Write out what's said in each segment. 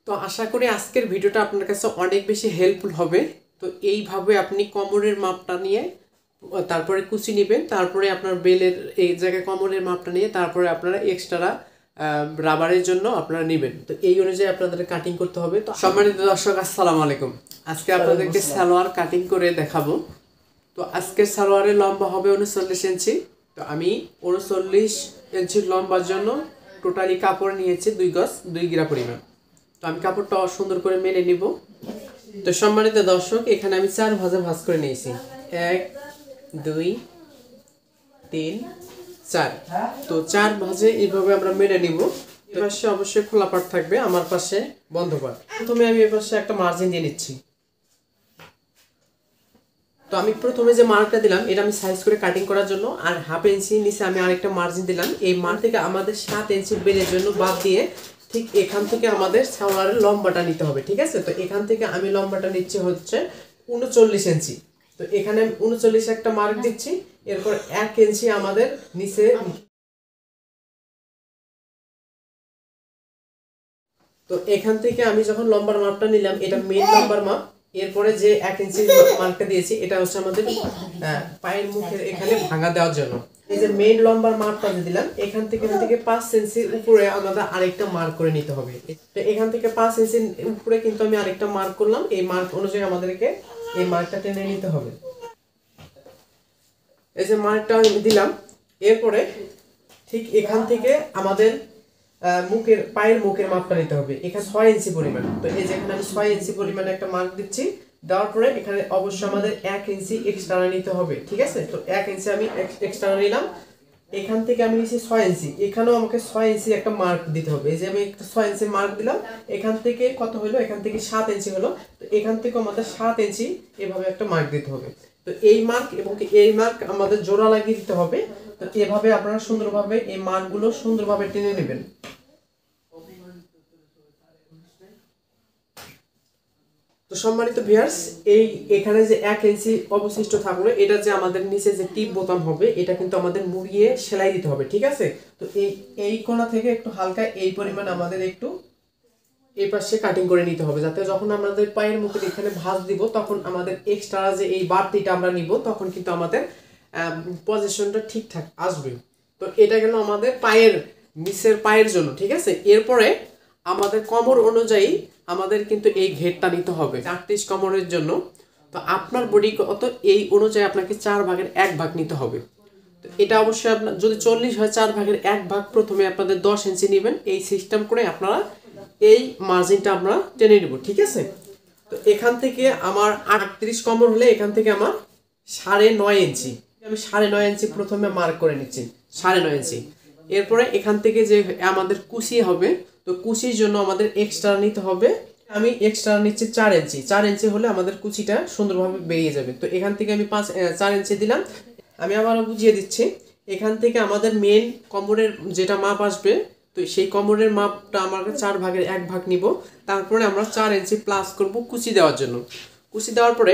তো আশা করি আজকের ভিডিওটা আপনার কাছে অনেক বেশি হেল্পফুল হবে। তো এইভাবে আপনি কোমরের মাপটা নিয়ে তারপরে কুচি নেবেন, তারপরে আপনার বেলের এই জায়গায় কোমরের মাপটা নিয়ে তারপরে আপনারা এক্সট্রা রাবারের জন্য আপনারা নেবেন। তো এই অনুযায়ী আপনাদের কাটিং করতে হবে। তো সম্মানিত দর্শক, আসসালামু আলাইকুম। আজকে আপনাদেরকে সালোয়ার কাটিং করে দেখাবো। তো আজকের সালোয়ারের লম্বা হবে 39 ইঞ্চি। তো আমি 39 ইঞ্চির লম্বার জন্য টোটালি কাপড় নিয়েছি 2 গজ 2 গিরা পরিমাণ। তো আমি কাপড়টা সুন্দর করে মেলে নিব। তো সম্মানিত দর্শক, এখানে আমি 4 ভাঁজে ভাঁজ করে নিয়েছি, 1 2 3 4। তো 4 ভাঁজে এইভাবে আমরা মেলে নিব। এর পাশে অবশ্যই খোলা পাট থাকবে, আমার পাশে বন্ধ পাট। প্রথমে আমি এর পাশে একটা মার্জিন দিয়ে নিচ্ছি। তো আমি প্রথমে যে মার্কটা দিলাম এটা আমি সাইজ করে কাটিং করার জন্য, আর হাফ ইঞ্চি নিচে আমি আরেকটা মার্জিন দিলাম। এই মার্ক থেকে আমাদের 7 ইঞ্চি বেলের জন্য বাদ দিয়ে ঠিক এখান থেকে আমাদের সালোয়ারের লম্বাটা নিতে হবে, ঠিক আছে? তো এখান থেকে আমি লম্বাটা নিচ্ছি হচ্ছে 39 ইঞ্চি। তো এখানে 39 একটা মার্ক দিচ্ছি, এরপর 1 ইঞ্চি আমাদের নিচে। তো এখান থেকে আমি যখন লম্বার মাপটা নিলাম, এটা মেইন লম্বার মাপ। এরপরে যে 1 ইঞ্চি মার্কটা দিয়েছি এটা হচ্ছে আমাদের পায়ের মুখের এখানে ভাঙা দেওয়ার জন্য। এই যে মেইন লম্বার মাপটা দিলাম, এখান থেকে 5 ইঞ্চির উপরে আমাদের আরেকটা মার্ক করে নিতে হবে। তো এখান থেকে 5 ইঞ্চির উপরে কিন্তু আমি আরেকটা মার্ক করলাম। এই মার্ক অনুযায়ী আমাদেরকে এই মার্কটা টেনে নিতে হবে। এই যে মার্কটা আমি দিলাম, এরপরে ঠিক এখান থেকে আমাদের মুখের পায়ের মুখের মাপটা নিতে হবে। এখানে 6 ইঞ্চি পরিমাণ। তো এই যে এখানে আমি 6 ইঞ্চি পরিমাণে একটা মার্ক দিচ্ছি। দেওয়ার পরে এখানে অবশ্যই আমাদের 1 ইঞ্চি এক্সট্রা নিতে হবে, ঠিক আছে? তো 1 ইঞ্চি আমি এক্সট্রা নিলাম। এখান থেকে আমি নিচ্ছি 6 ইঞ্চি। এখানেও আমাকে 6 ইঞ্চি একটা মার্ক দিতে হবে। এই যে আমি একটা 6 ইঞ্চি মার্ক দিলাম। এখান থেকে কত হলো? এখান থেকে 7 ইঞ্চি হলো। তো এখান থেকে আমাদের 7 ইঞ্চি এভাবে একটা মার্ক দিতে হবে। তো এই মার্ক এবং এই মার্ক আমাদের জোড়া লাগিয়ে দিতে হবে। তো এভাবে আপনারা সুন্দরভাবে এই মার্কগুলো সুন্দরভাবে টেনে নেবেন। তো সম্মানিত ভিউয়ার্স, এখানে যে 1 ইঞ্চি অবশিষ্ট থাকলো, এটা যে আমাদের নিচে যে টিপ বোতাম হবে, এটা কিন্তু আমাদের মুড়িয়ে সেলাই দিতে হবে, ঠিক আছে? তো এই কোণা থেকে একটু হালকা এই পরিমাণ আমাদের একটু এই পাশে কাটিং করে নিতে হবে, যাতে যখন আমাদের পায়ের মুখে এখানে ভাঁজ দিব তখন আমাদের এক্সট্রা যে এই বাড়তিটা আমরা নিব তখন কিন্তু আমাদের পজিশনটা ঠিকঠাক আসবে। তো এটা গেল আমাদের পায়ের নিচের পায়ের জন্য, ঠিক আছে? এরপরে আমাদের কোমর অনুযায়ী আমাদের কিন্তু এই ঘেরটা নিতে হবে 38 কোমরের জন্য। তো আপনার বডি কত এই অনুযায়ী আপনাকে 4 ভাগের 1 ভাগ নিতে হবে। তো এটা অবশ্যই আপনার যদি 40 হয় 4 ভাগের 1 ভাগ প্রথমে আপনাদের 10 ইঞ্চি নেবেন। এই সিস্টেম করে আপনারা এই মার্জিনটা আমরা টেনে নেব, ঠিক আছে? তো এখান থেকে আমার 38 কোমর হলে এখান থেকে আমার 9.5 ইঞ্চি, আমি 9.5 ইঞ্চি প্রথমে মার্ক করে নিচ্ছি, 9.5 ইঞ্চি। এরপরে এখান থেকে যে আমাদের কুচি হবে, তো কুচির জন্য আমাদের এক্সট্রা নিতে হবে। আমি এক্সট্রা নিচ্ছি 4 ইঞ্চি। 4 ইঞ্চি হলে আমাদের কুচিটা সুন্দরভাবে বেরিয়ে যাবে। তো এখান থেকে আমি 4 ইঞ্চি দিলাম। আমি আবারও বুঝিয়ে দিচ্ছি। এখান থেকে আমাদের মেন কোমরের যেটা মাপ আসবে, তো সেই কোমরের মাপটা আমরা 4 ভাগের 1 ভাগ নিব। তারপরে আমরা 4 ইঞ্চি প্লাস করব কুচি দেওয়ার জন্য। কুচি দেওয়ার পরে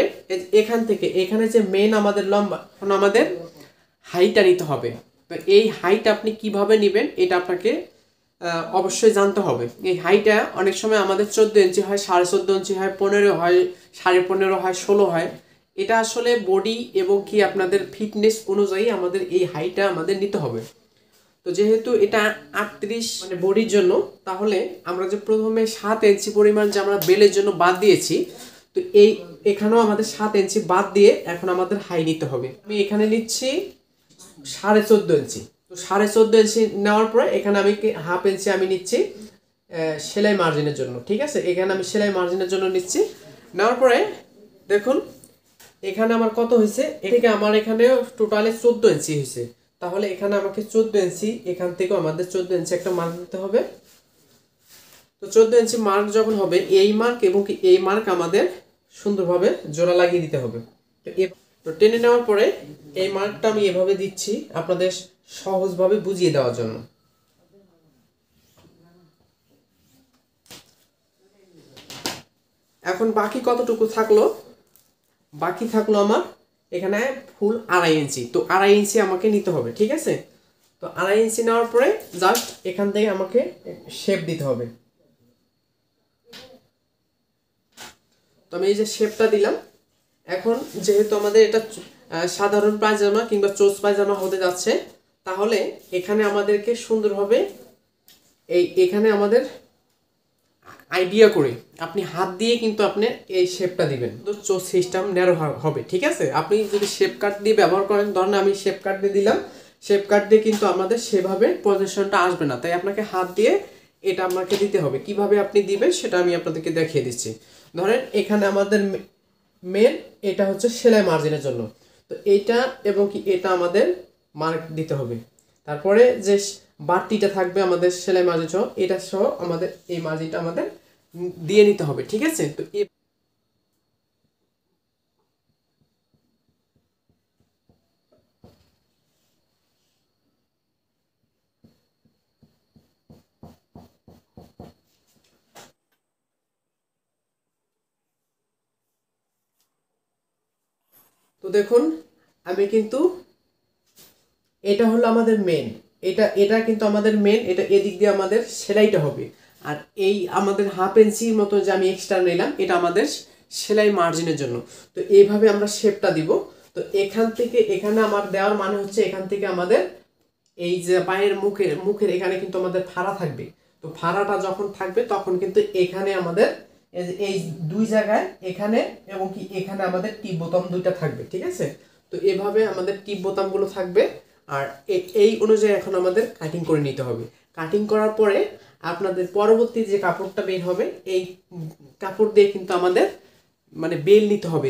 এখান থেকে এখানে যে মেন আমাদের লম্বা, এখন আমাদের হাইটটা নিতে হবে। তো এই হাইট আপনি কিভাবে নেবেন এটা আপনাকে অবশ্যই জানতে হবে। এই হাইটটা অনেক সময় আমাদের 14 ইঞ্চি হয়, 14.5 ইঞ্চি হয়, 15 হয়, 15.5 হয়, 16 হয়। এটা আসলে বডি এবং কি আপনাদের ফিটনেস অনুযায়ী আমাদের এই হাইটটা আমাদের নিতে হবে। তো যেহেতু এটা 38 মানে বডির জন্য, তাহলে আমরা যে প্রথমে 7 ইঞ্চি পরিমাণ যে আমরা বেলের জন্য বাদ দিয়েছি, তো এখানেও আমাদের 7 ইঞ্চি বাদ দিয়ে এখন আমাদের হাই নিতে হবে। আমি এখানে নিচ্ছি 14.5 ইঞ্চি। তো 14.5 ইঞ্চি নেওয়ার পরে এখানে আমি হাফ ইঞ্চি আমি নিচ্ছি সেলাই মার্জিনের জন্য, ঠিক আছে? এখানে আমি সেলাই মার্জিনের জন্য নিচ্ছি। নেওয়ার পরে দেখুন এখানে আমার কত হয়েছে, এদিকে আমার এখানে টোটালে 14 ইঞ্চি হয়েছে। তাহলে এখানে আমাকে 14 ইঞ্চি, এখান থেকেও আমাদের 14 ইঞ্চি একটা মার্ক দিতে হবে। তো 14 ইঞ্চি মার্ক যখন হবে, এই মার্ক এবং এই মার্ক আমাদের সুন্দরভাবে জোড়া লাগিয়ে দিতে হবে। তো টেনে নেওয়ার পরে এই মার্কটা আমি এভাবে দিচ্ছি আপনাদের সহজভাবে বুঝিয়ে দেওয়ার জন্য। এখন বাকি কতটুকু থাকলো? বাকি থাকলো আমার এখানে ফুল 2.5 ইঞ্চি। তো 2.5 ইঞ্চি আমাকে নিতে হবে, ঠিক আছে? তো 2.5 ইঞ্চি নেওয়ার পরে জাস্ট এখান থেকে আমাকে শেপ দিতে হবে। আমি এই যে শেপটা দিলাম। এখন যেহেতু আমাদের এটা সাধারণ পায়জামা কিংবা চোচ পায়জামা হতে যাচ্ছে, তাহলে এখানে আমাদেরকে সুন্দরভাবে এখানে আমাদের আইডিয়া করে আপনি হাত দিয়ে কিন্তু আপনি এই শেপটা দিবেন, তো চোচ সিস্টেম ন্যারো হবে, ঠিক আছে। আপনি যদি শেপ কাট দিয়ে ব্যবহার করেন, ধরেন আমি শেপ কাট দিয়ে দিলাম, শেপ কাট দিয়ে কিন্তু আমাদের সেভাবে পজিশনটা আসবে না, তাই আপনাকে হাত দিয়ে এটা আপনাকে দিতে হবে। কিভাবে আপনি দিবেন সেটা আমি আপনাদেরকে দেখিয়ে দিচ্ছি। ধরেন এখানে আমাদের মেন এটা হচ্ছে সেলাই মার্জিনের জন্য, তো এইটা এবং কি এটা আমাদের মার্ক দিতে হবে। তারপরে যে বাড়তিটা থাকবে আমাদের সেলাই মার্জিন সহ, এটা সহ আমাদের এই মার্জিনটা আমাদের দিয়ে নিতে হবে, ঠিক আছে। তো দেখুন আমি কিন্তু এটা হলো আমাদের মেন, এটা কিন্তু আমাদের মেন, এটা এদিক দিয়ে আমাদের সেলাইটা হবে। আর এই আমাদের হাফ ইঞ্চির মতো যে আমি এক্সট্রা নিলাম, এটা আমাদের সেলাই মার্জিনের জন্য। তো এইভাবে আমরা শেপটা দিব। তো এখান থেকে এখানে আমার দেওয়ার মানে হচ্ছে এখান থেকে আমাদের এই যে পায়ের মুখের এখানে কিন্তু আমাদের ফাড়া থাকবে। তো ফাড়াটা যখন থাকবে তখন কিন্তু এখানে আমাদের এই দুই জায়গায় এখানে এবং কি এখানে আমাদের টিপ বোতাম দুইটা থাকবে, ঠিক আছে। তো এভাবে আমাদের টিপ বোতামগুলো থাকবে। আর এই অনুযায়ী এখন আমাদের কাটিং করে নিতে হবে। কাটিং করার পরে আপনাদের পরবর্তী যে কাপড়টা বের হবে, এই কাপড় দিয়ে কিন্তু আমাদের মানে বেল নিতে হবে।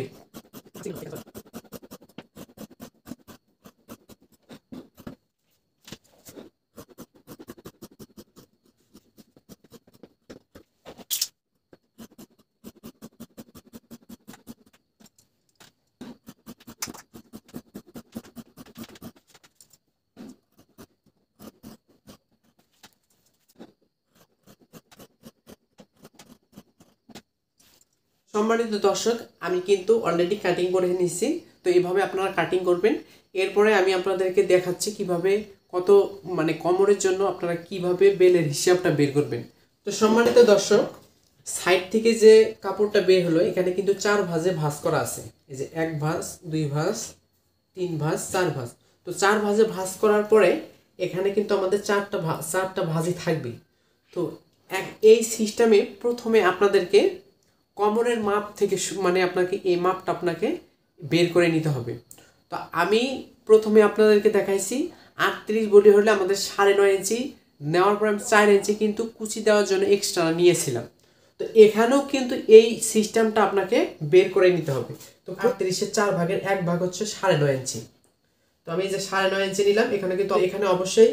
সম্মানিত দর্শক, আমি কিন্তু অলরেডি কাটিং করে নিয়েছি। তো এইভাবে আপনারা কাটিং করবেন। এরপরে আমি আপনাদেরকে দেখাচ্ছি কিভাবে কত মানে কোমরের জন্য আপনারা কিভাবে বেলের হিসাবটা বের করবেন। তো সম্মানিত দর্শক, সাইড থেকে যে কাপড়টা বের হলো, এখানে কিন্তু 4 ভাঁজে ভাঁজ করা আছে। এই যে 1 ভাঁজ, 2 ভাঁজ, 3 ভাঁজ, 4 ভাঁজ। তো 4 ভাঁজে ভাঁজ করার পরে এখানে কিন্তু আমাদের চারটা ভাঁজই থাকবে। তো এই সিস্টেমে প্রথমে আপনাদেরকে কোমরের মাপ থেকে মানে আপনাকে এই মাপটা আপনাকে বের করে নিতে হবে। তো আমি প্রথমে আপনাদেরকে দেখাইছি 38 বডি হলে আমাদের 9.5 ইঞ্চি নেওয়ার পর আমি 4 ইঞ্চি কিন্তু কুচি দেওয়ার জন্য এক্সট্রা নিয়েছিলাম। তো এখানেও কিন্তু এই সিস্টেমটা আপনাকে বের করে নিতে হবে। তো 38-এর 4 ভাগের 1 ভাগ হচ্ছে 9.5 ইঞ্চি। তো আমি এই যে 9.5 ইঞ্চি নিলাম, এখানে কিন্তু এখানে অবশ্যই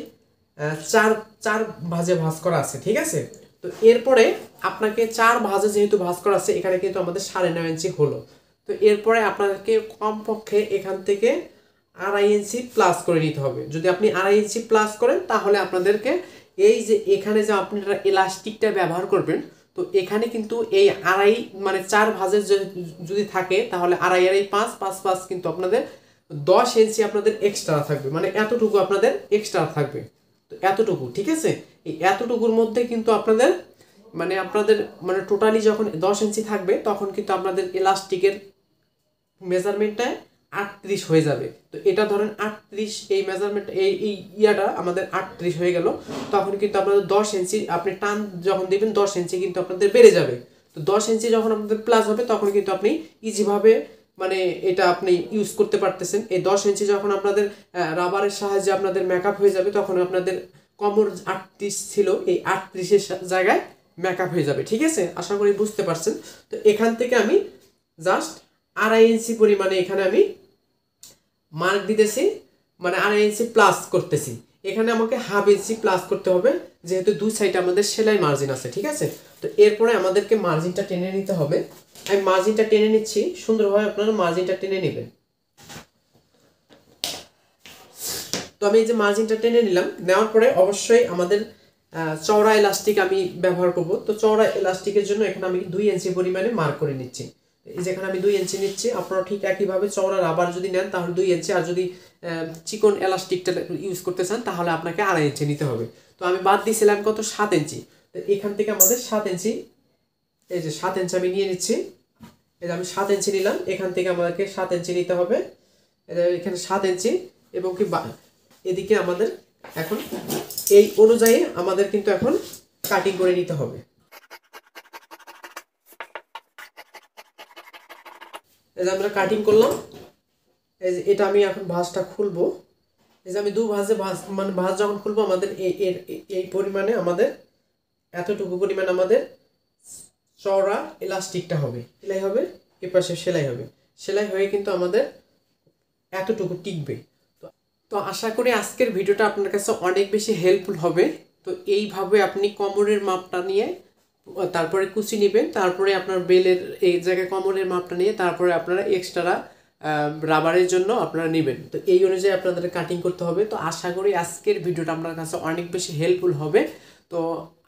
চার ভাঁজে ভাঁজ করা আছে, ঠিক আছে। তো এরপরে আপনাকে 4 ভাঁজে যেহেতু ভাঁজ করা আছে, এখানে কিন্তু আমাদের 9.5 ইঞ্চি হলো। তো এরপরে আপনাকে কমপক্ষে এখান থেকে 2.5 ইঞ্চি প্লাস করে নিতে হবে। যদি আপনি 2.5 ইঞ্চি প্লাস করেন, তাহলে আপনাদেরকে এই যে এখানে যে আপনারা এলাস্টিকটা ব্যবহার করবেন, তো এখানে কিন্তু এই 2.5 মানে 4 ভাঁজের যদি থাকে, তাহলে 2.5 5 5 5 কিন্তু আপনাদের 10 ইঞ্চি আপনাদের এক্সট্রা থাকবে, মানে এতটুকু আপনাদের এক্সট্রা থাকবে। তো এতটুকু, ঠিক আছে। এই এতটুকুর মধ্যে কিন্তু আপনাদের মানে টোটালি যখন 10 ইঞ্চি থাকবে, তখন কিন্তু আপনাদের এলাস্টিকের মেজারমেন্টটা 38 হয়ে যাবে। তো এটা ধরেন 38, এই মেজারমেন্ট এই ইয়াটা আমাদের 38 হয়ে গেল। তখন কিন্তু আপনাদের 10 ইঞ্চি আপনি টান যখন দিবেন, 10 ইঞ্চি কিন্তু আপনাদের বেড়ে যাবে। তো 10 ইঞ্চি যখন আপনাদের প্লাস হবে, তখন কিন্তু আপনি ইজিভাবে মানে এটা আপনি ইউজ করতে পারতেছেন। এই 10 ইঞ্চি যখন আপনাদের রাবারের সাহায্যে আপনাদের মেকআপ হয়ে যাবে, তখন আপনাদের কোমর 38 ছিল, এই 38-এর জায়গায় মেকআপ হয়ে যাবে, ঠিক আছে। আশা করি বুঝতে পারছেন। তো এখান থেকে আমি জাস্ট 2.5 ইঞ্চি পরিমাণে এখানে আমি মার্ক দিতেছি, মানে 2.5 ইঞ্চি প্লাস করতেছি। এখানে আমাকে হাফ ইঞ্চি প্লাস করতে হবে, যেহেতু দুই সাইডে আমাদের সেলাই মার্জিন আছে, ঠিক আছে। তো এরপরে আমাদেরকে মার্জিনটা টেনে নিতে হবে। আমি মার্জিনটা টেনে নিচ্ছি, সুন্দরভাবে আপনারা মার্জিনটা টেনে নেবেন। তো আমি এই যে মার্জিনটা টেনে নিলাম, নেওয়ার পরে অবশ্যই আমাদের চওড়া এলাস্টিক আমি ব্যবহার করব। তো চওড়া এলাস্টিকের জন্য এখানে আমি 2 ইঞ্চি পরিমাণে মার্ক করে নিচ্ছি। এই যেখানে আমি 2 ইঞ্চি নিচ্ছি, আপনারা ঠিক একইভাবে চওড়া রাবার যদি নেন তাহলে 2 ইঞ্চি, আর যদি চিকন এলাস্টিকটা ইউজ করতে চান তাহলে আপনাকে 2.5 ইঞ্চি নিতে হবে। তো আমি বাদ দিয়েছিলাম কত, 7 ইঞ্চি। তো এখান থেকে আমাদের 7 ইঞ্চি, এই যে 7 ইঞ্চি আমি নিয়ে নিচ্ছি। এই যে আমি 7 ইঞ্চি নিলাম, এখান থেকে আমাদেরকে 7 ইঞ্চি নিতে হবে। এখানে 7 ইঞ্চি এবং কি এদিকে আমাদের এখন এই অনুযায়ী আমাদের কিন্তু এখন কাটিং করে নিতে হবে। এই যে আমরা কাটিং করলাম, এই যে এটা আমি এখন ভাঁজটা খুলবো। এই যে আমি দু ভাঁজে মানে ভাঁজ যখন খুলবো আমাদের এই পরিমাণে আমাদের এতটুকু পরিমাণ আমাদের চওড়া ইলাস্টিকটা হবে, সেলাই হবে, এ পাশে সেলাই হবে, সেলাই হয়ে কিন্তু আমাদের এতটুকু টিকবে। তো আশা করি আজকের ভিডিওটা আপনার কাছে অনেক বেশি হেল্পফুল হবে। তো এইভাবে আপনি কোমরের মাপটা নিয়ে তারপরে কুচি নেবেন, তারপরে আপনার বেলের এই জায়গায় কোমরের মাপটা নিয়ে তারপরে আপনারা এক্সট্রা রাবারের জন্য আপনারা নেবেন। তো এই অনুযায়ী আপনাদের কাটিং করতে হবে। তো আশা করি আজকের ভিডিওটা আপনার কাছে অনেক বেশি হেল্পফুল হবে। তো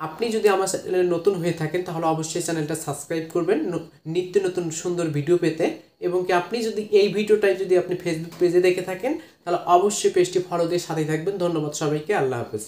আপনি যদি আমার চ্যানেলে নতুন হয়ে থাকেন তাহলে অবশ্যই চ্যানেলটা সাবস্ক্রাইব করবেন নিত্য নতুন সুন্দর ভিডিও পেতে। এবং কি আপনি যদি এই ভিডিওটাই যদি আপনি ফেসবুক পেজে দেখে থাকেন তাহলে অবশ্যই পেজটি ফলো দিয়ে সাথে থাকবেন। ধন্যবাদ সবাইকে, আল্লাহ হাফেজ।